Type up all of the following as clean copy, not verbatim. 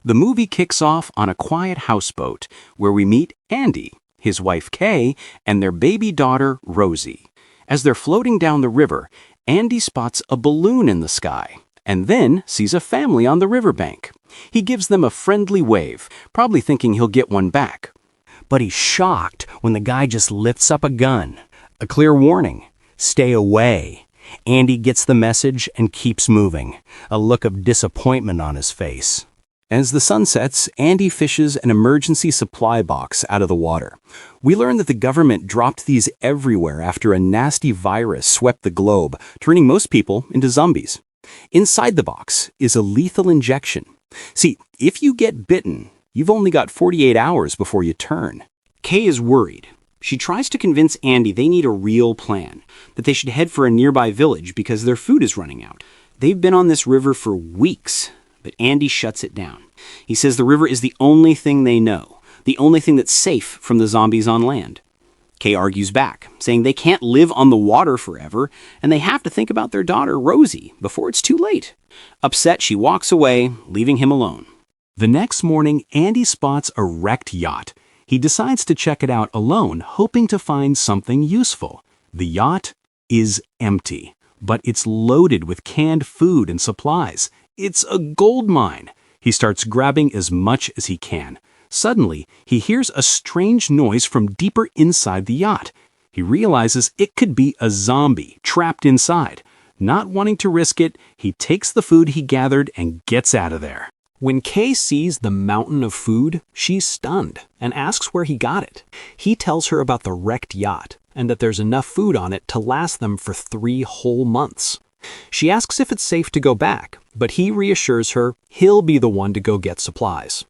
The movie kicks off on a quiet houseboat where we meet Andy, his wife Kay, and their baby daughter Rosie. As they're floating down the river, Andy spots a balloon in the sky and then sees a family on the riverbank. He gives them a friendly wave, probably thinking he'll get one back. But he's shocked when the guy just lifts up a gun. A clear warning: stay away. Andy gets the message and keeps moving, a look of disappointment on his face. As the sun sets, Andy fishes an emergency supply box out of the water. We learn that the government dropped these everywhere after a nasty virus swept the globe, turning most people into zombies. Inside the box is a lethal injection. See, if you get bitten, you've only got 48 hours before you turn. Kay is worried. She tries to convince Andy they need a real plan, that they should head for a nearby village because their food is running out. They've been on this river for weeks, but Andy shuts it down. He says the river is the only thing they know, the only thing that's safe from the zombies on land. Kay argues back, saying they can't live on the water forever, and they have to think about their daughter, Rosie, before it's too late. Upset, she walks away, leaving him alone. The next morning, Andy spots a wrecked yacht. He decides to check it out alone, hoping to find something useful. The yacht is empty, but it's loaded with canned food and supplies. It's a gold mine. He starts grabbing as much as he can. Suddenly, he hears a strange noise from deeper inside the yacht. He realizes it could be a zombie trapped inside. Not wanting to risk it, he takes the food he gathered and gets out of there. When Kay sees the mountain of food, she's stunned and asks where he got it. He tells her about the wrecked yacht and that there's enough food on it to last them for 3 whole months. She asks if it's safe to go back, but he reassures her he'll be the one to go get supplies.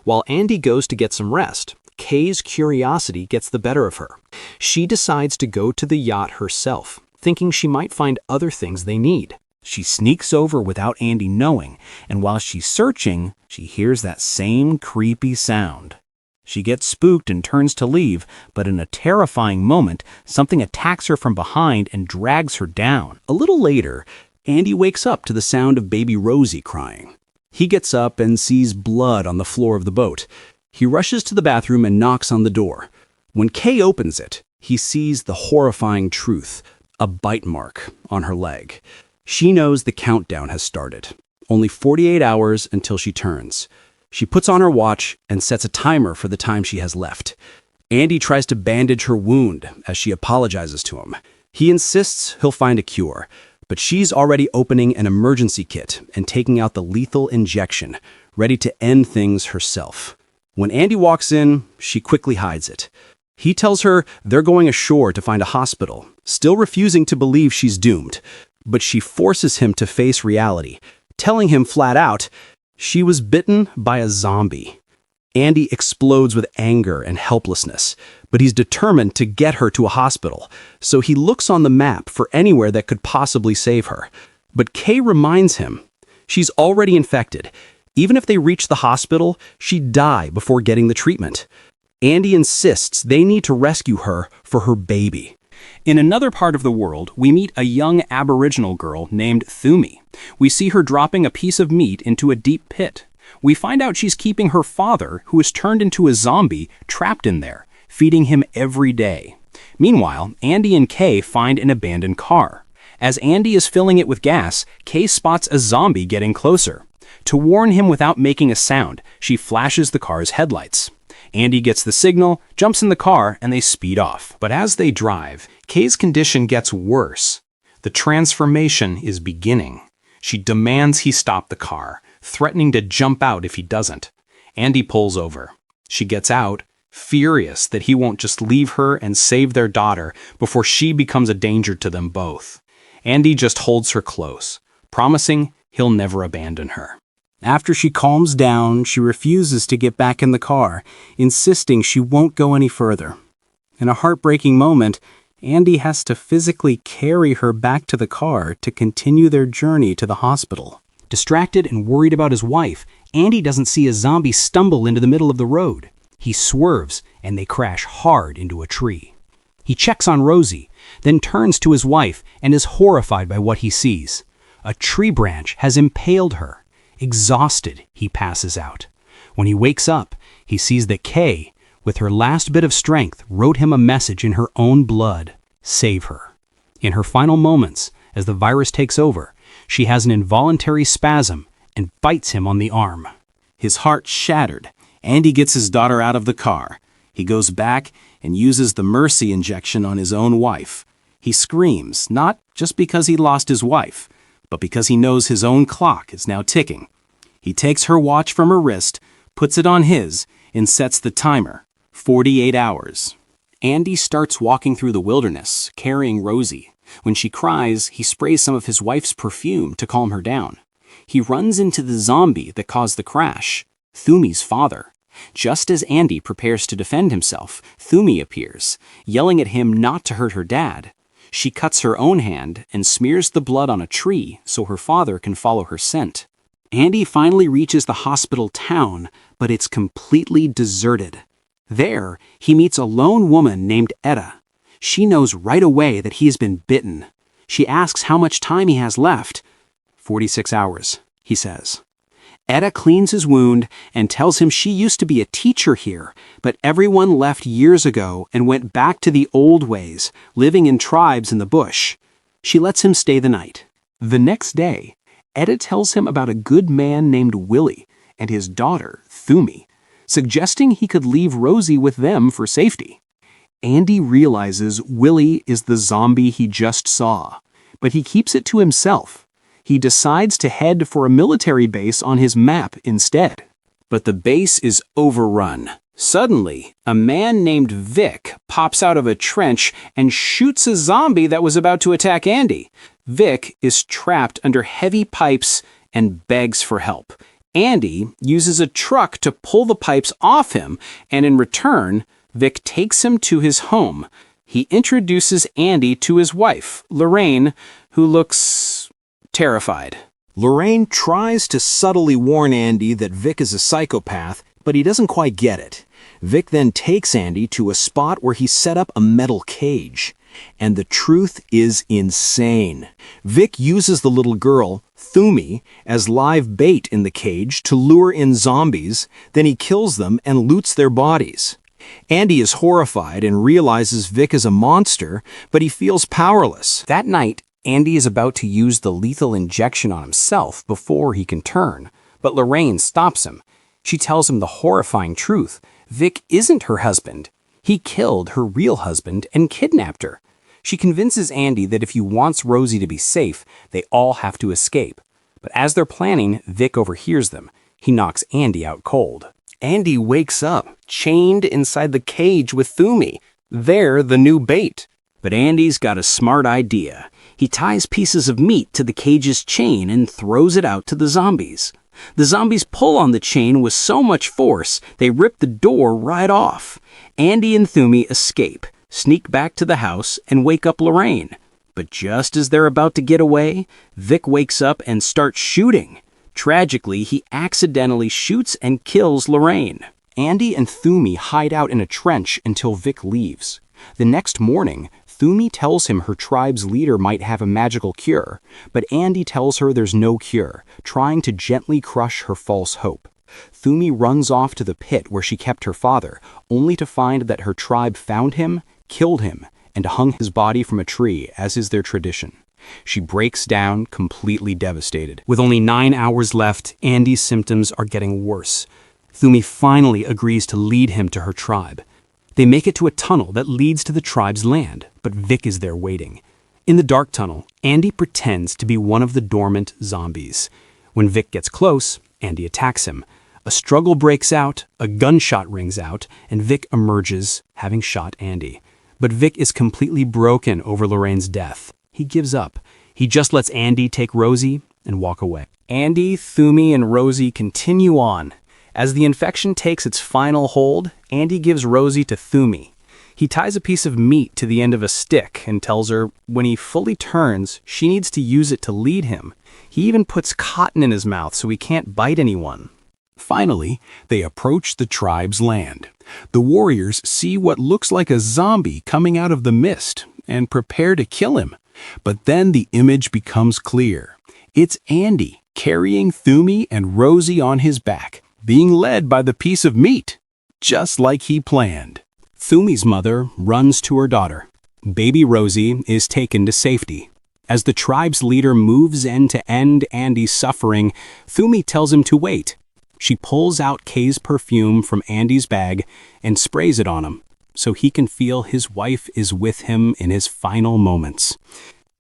While Andy goes to get some rest, Kay's curiosity gets the better of her. She decides to go to the yacht herself, thinking she might find other things they need. She sneaks over without Andy knowing, and while she's searching, she hears that same creepy sound. She gets spooked and turns to leave, but in a terrifying moment, something attacks her from behind and drags her down. A little later, Andy wakes up to the sound of baby Rosie crying. He gets up and sees blood on the floor of the boat. He rushes to the bathroom and knocks on the door. When Kay opens it, he sees the horrifying truth: a bite mark on her leg. She knows the countdown has started. Only 48 hours until she turns. She puts on her watch and sets a timer for the time she has left. Andy tries to bandage her wound as she apologizes to him. He insists he'll find a cure, but she's already opening an emergency kit and taking out the lethal injection, ready to end things herself. When Andy walks in, she quickly hides it. He tells her they're going ashore to find a hospital, still refusing to believe she's doomed. But she forces him to face reality, telling him flat out, she was bitten by a zombie. Andy explodes with anger and helplessness, but he's determined to get her to a hospital, so he looks on the map for anywhere that could possibly save her. But Kay reminds him, she's already infected. Even if they reach the hospital, she'd die before getting the treatment. Andy insists they need to rescue her for her baby. In another part of the world, we meet a young Aboriginal girl named Thumi. We see her dropping a piece of meat into a deep pit. We find out she's keeping her father, who is turned into a zombie, trapped in there, feeding him every day. Meanwhile, Andy and Kay find an abandoned car. As Andy is filling it with gas, Kay spots a zombie getting closer. To warn him without making a sound, she flashes the car's headlights. Andy gets the signal, jumps in the car, and they speed off. But as they drive, Kay's condition gets worse. The transformation is beginning. She demands he stop the car, threatening to jump out if he doesn't. Andy pulls over. She gets out, furious that he won't just leave her and save their daughter before she becomes a danger to them both. Andy just holds her close, promising he'll never abandon her. After she calms down, she refuses to get back in the car, insisting she won't go any further. In a heartbreaking moment, Andy has to physically carry her back to the car to continue their journey to the hospital. Distracted and worried about his wife, Andy doesn't see a zombie stumble into the middle of the road. He swerves, and they crash hard into a tree. He checks on Rosie, then turns to his wife and is horrified by what he sees. A tree branch has impaled her. Exhausted, he passes out. When he wakes up, he sees that Kay, with her last bit of strength, wrote him a message in her own blood: save her. In her final moments, as the virus takes over, she has an involuntary spasm and bites him on the arm. His heart shattered. Andy gets his daughter out of the car. He goes back and uses the mercy injection on his own wife. He screams, not just because he lost his wife, but because he knows his own clock is now ticking. He takes her watch from her wrist, puts it on his, and sets the timer, 48 hours. Andy starts walking through the wilderness, carrying Rosie. When she cries, he sprays some of his wife's perfume to calm her down. He runs into the zombie that caused the crash, Thumi's father. Just as Andy prepares to defend himself, Thumi appears, yelling at him not to hurt her dad. She cuts her own hand and smears the blood on a tree so her father can follow her scent. Andy finally reaches the hospital town, but it's completely deserted. There, he meets a lone woman named Etta. She knows right away that he's been bitten. She asks how much time he has left. 46 hours, he says. Etta cleans his wound and tells him she used to be a teacher here, but everyone left years ago and went back to the old ways, living in tribes in the bush. She lets him stay the night. The next day, Etta tells him about a good man named Willie and his daughter, Thumi, suggesting he could leave Rosie with them for safety. Andy realizes Willie is the zombie he just saw, but he keeps it to himself. He decides to head for a military base on his map instead. But the base is overrun. Suddenly, a man named Vic pops out of a trench and shoots a zombie that was about to attack Andy. Vic is trapped under heavy pipes and begs for help. Andy uses a truck to pull the pipes off him, and in return, Vic takes him to his home. He introduces Andy to his wife, Lorraine, who looks terrified. Lorraine tries to subtly warn Andy that Vic is a psychopath, but he doesn't quite get it. Vic then takes Andy to a spot where he set up a metal cage. And the truth is insane. Vic uses the little girl, Thumi, as live bait in the cage to lure in zombies, then he kills them and loots their bodies. Andy is horrified and realizes Vic is a monster, but he feels powerless. That night, Andy is about to use the lethal injection on himself before he can turn, but Lorraine stops him. She tells him the horrifying truth. Vic isn't her husband. He killed her real husband and kidnapped her. She convinces Andy that if he wants Rosie to be safe, they all have to escape. But as they're planning, Vic overhears them. He knocks Andy out cold. Andy wakes up, chained inside the cage with Thumi. They're the new bait. But Andy's got a smart idea. He ties pieces of meat to the cage's chain and throws it out to the zombies. The zombies pull on the chain with so much force, they rip the door right off. Andy and Thumi escape, sneak back to the house, and wake up Lorraine. But just as they're about to get away, Vic wakes up and starts shooting. Tragically, he accidentally shoots and kills Lorraine. Andy and Thumi hide out in a trench until Vic leaves. The next morning, Thumi tells him her tribe's leader might have a magical cure, but Andy tells her there's no cure, trying to gently crush her false hope. Thumi runs off to the pit where she kept her father, only to find that her tribe found him, killed him, and hung his body from a tree, as is their tradition. She breaks down, completely devastated. With only 9 hours left, Andy's symptoms are getting worse. Thumi finally agrees to lead him to her tribe. They make it to a tunnel that leads to the tribe's land, but Vic is there waiting. In the dark tunnel, Andy pretends to be one of the dormant zombies. When Vic gets close, Andy attacks him. A struggle breaks out, a gunshot rings out, and Vic emerges, having shot Andy. But Vic is completely broken over Lorraine's death. He gives up. He just lets Andy take Rosie and walk away. Andy, Thumi, and Rosie continue on. As the infection takes its final hold, Andy gives Rosie to Thumi. He ties a piece of meat to the end of a stick and tells her when he fully turns, she needs to use it to lead him. He even puts cotton in his mouth so he can't bite anyone. Finally, they approach the tribe's land. The warriors see what looks like a zombie coming out of the mist and prepare to kill him. But then the image becomes clear. It's Andy carrying Thumi and Rosie on his back. being led by the piece of meat, just like he planned. Thumi's mother runs to her daughter. Baby Rosie is taken to safety. As the tribe's leader moves end to end Andy's suffering, Thumi tells him to wait. She pulls out Kay's perfume from Andy's bag and sprays it on him, so he can feel his wife is with him in his final moments.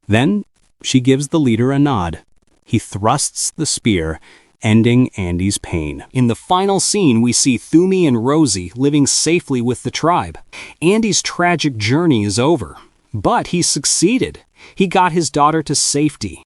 Then she gives the leader a nod. He thrusts the spear, ending Andy's pain. In the final scene, we see Thumi and Rosie living safely with the tribe. Andy's tragic journey is over, but he succeeded. He got his daughter to safety,